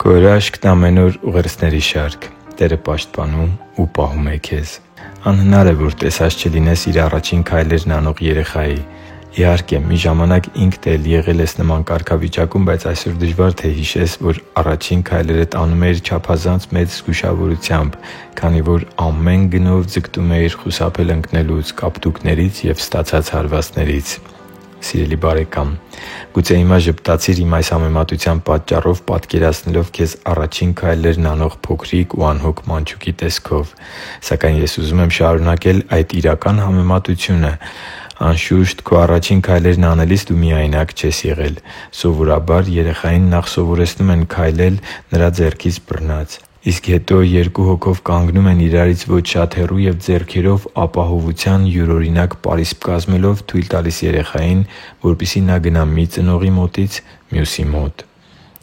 Քո հրաշքն ամեն օր ուղերձների շարք։ Տերը պաշտպանում ու պահում է քեզ։ Անհնար է, որ տեսած չլինես իր առաջին քայլերն անող երեխայի։ Իհարկե, մի ժամանակ ինքդ էլ եղել ես նման կարգավիճակում, բայց այսօր դժվար թե հիշես, որ առաջին քայլերդ անում էիր չափազանց մեծ զգուշավորությամբ, քանի որ ամեն գնով ձգտում էիր խուսափել ընկնելուց, կապտուկներից և ստացած հարվածներից։ Սիրելի՛ բարեկամ, գուցե հիմա ժպտացիր իմ այս համեմատության պատճառով, պատկերացնելով քեզ առաջին քայլերն անող փոքրիկ ու անհոգ մանչուկի տեսքով։ Սակայն ես ուզում եմ շարունակել այդ իրական համեմատությունը։ Անշուշտ, քո առաջին քայլերն անելիս դու միայնակ չես եղել։ Սովորաբար երեխային նախ սովորեցնում են քայլել նրա ձեռքից բռնած, իսկ հետո երկու հոգով կանգնում են իրարից ոչ շատ հեռու և ձեռքերով ապահովության յուրօրինակ պարիսպ կազմելով թույլ տալիս երեխային, որպեսզի նա գնա մի ծնողի մոտից մյուսի մոտ։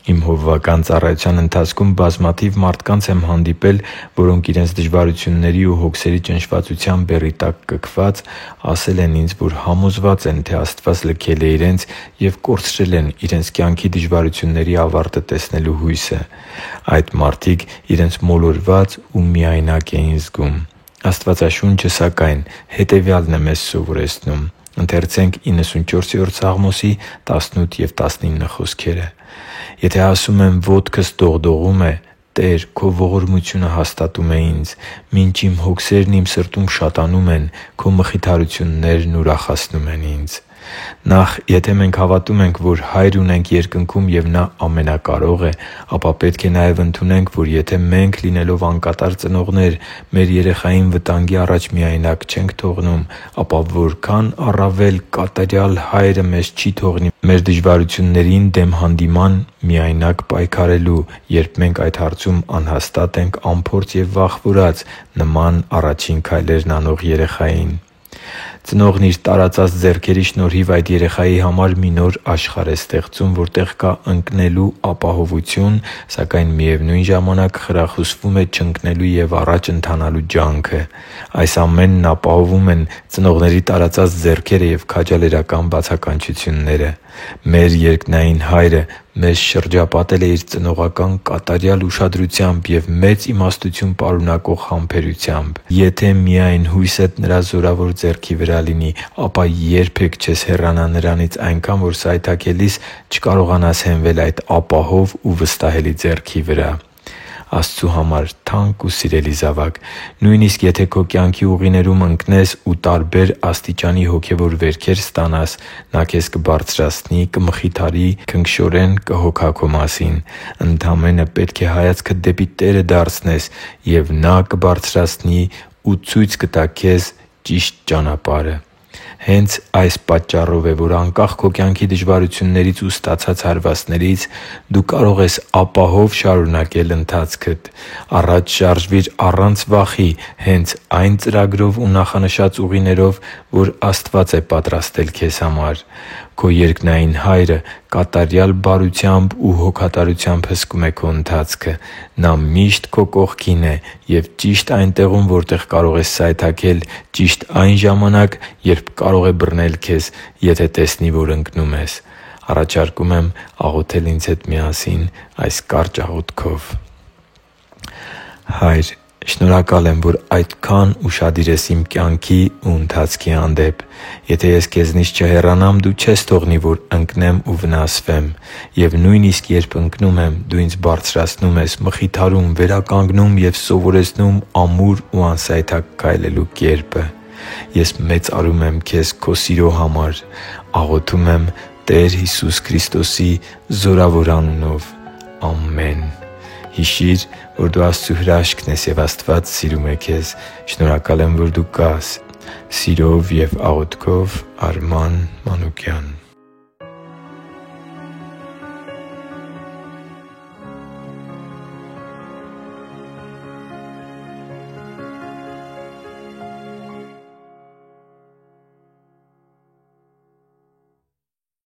Իմ հովվական ծառայության ընթացքում բազմաթիվ մարդկանց եմ հանդիպել, որոնք իրենց դժվարությունների ու հոգսերի ճնշվածության բեռի տակ կքված ասել են ինձ, որ համոզված են, թե Աստված լքել է իրենց և կորցրել են իրենց կյանքի դժվարությունների ավարտը տեսնելու հույսը։ Այդ մարդիկ իրենց մոլորված ու միայնակ էին զգում։ Աստվածաշունչը, սակայն, հետևյալն է մեզ սովորեցնում. 94:18-19 «Եթե ասում եմ ոտքս դողդողում է, Տեր, Քո ողորմությունը հաստատում է ինձ, մինչ իմ հոգսերն իմ սրտում շատանում են, Քո մխիթարություններն ուրախացնում են ինձ»։ Նախ, եթե մենք հավատում ենք, որ Հայր ունենք երկնքում և Նա ամենակարող է, ապա պետք է նաև ընդունենք, որ եթե մենք, լինելով անկատար ծնողներ, մեր երեխային վտանգի առաջ միայնակ չենք թողնում, ապա որքան առավել կատարյալ Հայրը մեզ չի թողնի մեր դժվարություններին դեմ հանդիման միայնակ պայքարելու, երբ մենք այդ հարցում անհաստատ ենք, անփորձ և վախվորած նման առաջին քայլերն անող երեխային։ Ծնողն իր տարածած ձեռքերի շնորհիվ այդ երեխայի համար մի նոր աշխարհ է ստեղծում, որտեղ կա ընկնելու ապահովություն, սակայն միևնույն ժամանակ խրախուսվում է չընկնելու և առաջ ընթանալու ջանքը։ Այս ամենն ապահովում են ծնողների տարածած ձեռքերը և քաջալերական բացականչությունները։ Մեր երկնային Հայրը մեզ շրջապատել է Իր ծնողական կատարյալ ուշադրությամբ և մեծ իմաստություն պարունակող համբերությամբ։ Եթե միայն հույսդ Նրա զորավոր ձեռքի վրա լինի, ապա երբեք չես հեռանա Նրանից այնքան, որ սայթաքելիս չկարողանաս հենվել այդ ապահով ու վստահելի ձեռքի վրա։ Աստծու համար թանկ ու սիրելի՛ զավակ, նույնիսկ եթե քո կյանքի ուղիներում ընկնես ու տարբեր աստիճանի հոգևոր վերքեր ստանաս, Նա քեզ կբարձրացնի, կմխիթարի, քնքշորեն կհոգա քո մասին։ Ընդամենը պետք է հայացքդ դեպի Տերը դարձնես, և Նա կբարձրացնի ու ցույց կտա քեզ ճիշտ ճանապարհը։ Հենց այս պատճառով է, որ անկախ քո կյանքի դժվարություններից ու ստացած հարվածներից, դու կարող ես ապահով շարունակել ընթացքդ։ Առաջ շարժվի՛ր առանց վախի հենց այն ծրագրով ու նախանշած ուղիներով, որ Աստված է պատրաստել քեզ համար։ Քո երկնային Հայրը կատարյալ բարությամբ ու հոգատարությամբ հսկում է քո ընթացքը։ Նա միշտ քո կողքին է և ճիշտ այնտեղում, որտեղ կարող ես սայթաքել, ճիշտ այն ժամանակ, երբ կարող է բռնել քեզ, եթե տեսնի, որ ընկնում ես։ Առաջարկում եմ աղոթել ինձ հետ միասին այս կարճ աղոթքով. «Հա՛յր, շնորհակալ եմ, որ այդքան ուշադիր ես իմ կյանքի ու ընթացքի հանդեպ։ Եթե ես Քեզնից չհեռանամ, Դու չես թողնի, որ ընկնեմ ու վնասվեմ։ Եվ նույնիսկ երբ ընկնում եմ, Դու ինձ բարձրացնում ես, մխիթարում, վերականգնում և սովորեցնում ամուր ու անսայթակ քայլելու կերպը։ Ես մեծարում եմ Քեզ Քո սիրո համար։ Աղոթում եմ Տեր Հիսուս Քրիստոսի զորավոր անունով։ Ամեն»։ Հիշի՛ր, որ դու Աստծո հրաշքն ես, և Աստված սիրում է քեզ։ Շնորհակալ եմ, որ դու կա՛ս։ Սիրով և աղոթքով, Արման Մանուկյան։